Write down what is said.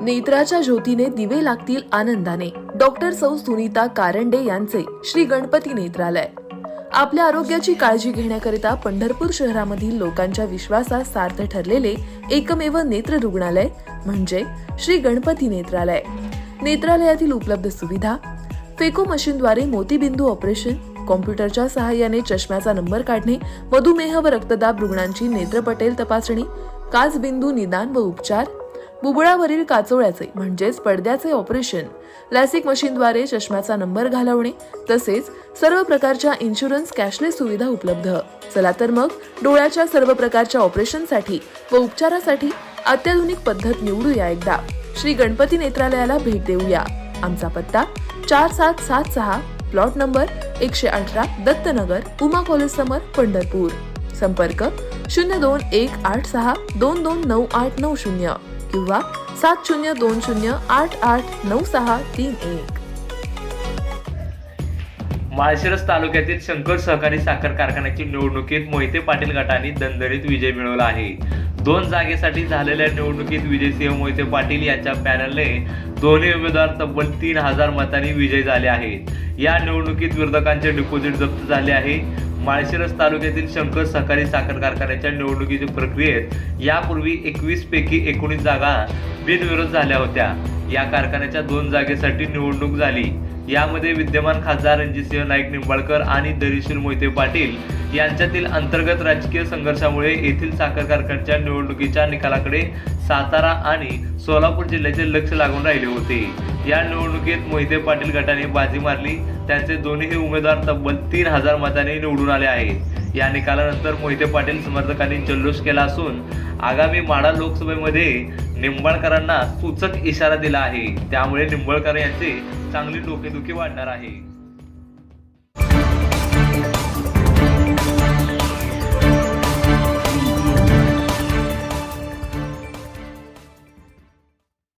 नेत्राच्या ज्योतीने दिवे लागतील आनंदाने. डॉक्टर सौ सुनीता कारंडे यांचे श्री गणपती नेत्रालय. आपल्या आरोग्याची काळजी घेण्याकरिता पंढरपूर शहरामधील लोकांच्या विश्वासात सार्थ ठरलेले एकमेव नेत्र रुग्णालय म्हणजे श्री गणपती नेत्रालय. नेत्रालयातील उपलब्ध सुविधा: फेको मशीनद्वारे मोतीबिंदू ऑपरेशन, कॉम्प्युटरच्या सहाय्याने चष्म्याचा नंबर काढणे, मधुमेह व रक्तदाब रुग्णांची नेत्रपटेल तपासणी, काचबिंदू निदान व उपचार, बुबुळावरील काचोळ्याचे म्हणजेच पडद्याचे ऑपरेशन, लॅसिक मशीनद्वारे चष्म्याचा नंबर घालवणे, तसेच सर्व प्रकारच्या इन्शुरन्स कॅशलेस सुविधा उपलब्ध. चला तर मग डोळ्याच्या सर्व प्रकारच्या ऑपरेशनसाठी व उपचारासाठी अत्याधुनिक पद्धत निवडूया. एकदा श्री गणपती नेत्रालयाला भेट देऊया. आमचा पत्ता 4776, plot number 118, Dattanagar, Uma college समोर, पंढरपूर. संपर्क 021862299890 किंवा 7020889631. माळशिरस तालुक्यातील शंकर सहकारी साखर कारखान्याची निवडणुकीत मोहिते पाटील गटाने दणदणीत विजय मिळवला आहे. 2 जागेसाठी झालेल्या निवडणुकीत विजयसिंह मोहिते पाटील यांच्या पॅनलने दोन्ही उमेदवार तब्बल 3000 मतांनी विजयी झाले आहेत. या निवडणुकीत विरोधकांचे डिपॉझिट जप्त झाले आहे. माळशिरस तालुक्यातील शंकर सहकारी साखर कारखान्याच्या निवडणुकीच्या प्रक्रियेत यापूर्वी 21 पैकी 19 जागा बिनविरोध झाल्या होत्या. या कारखान्याच्या 2 जागेसाठी निवडणूक झाली. यामध्ये विद्यमान खासदार रणजितसिंह नाईक निंबाळकर आणि धैर्यशील मोहिते पाटील यांच्यातील अंतर्गत राजकीय संघर्षामुळे येथील साखर कारखान्याच्या निवडणुकीच्या निकालाकडे सातारा आणि सोलापूर जिल्ह्याचे लक्ष लागून राहिले होते. या निवडणुकीत मोहिते पाटील गटाने बाजी मारली. त्यांचे दोन्ही उमेदवार तब्बल 3000 मतांनी निवडून आले आहेत. या निकालानंतर मोहिते पाटील समर्थकांनी जल्लोष केला असून आगामी माढा लोकसभेमध्ये निंबाळकरांना सूचक इशारा दिला आहे. त्यामुळे निंबाळकर यांचे चांगली डोकेदुखी वाढणार आहे.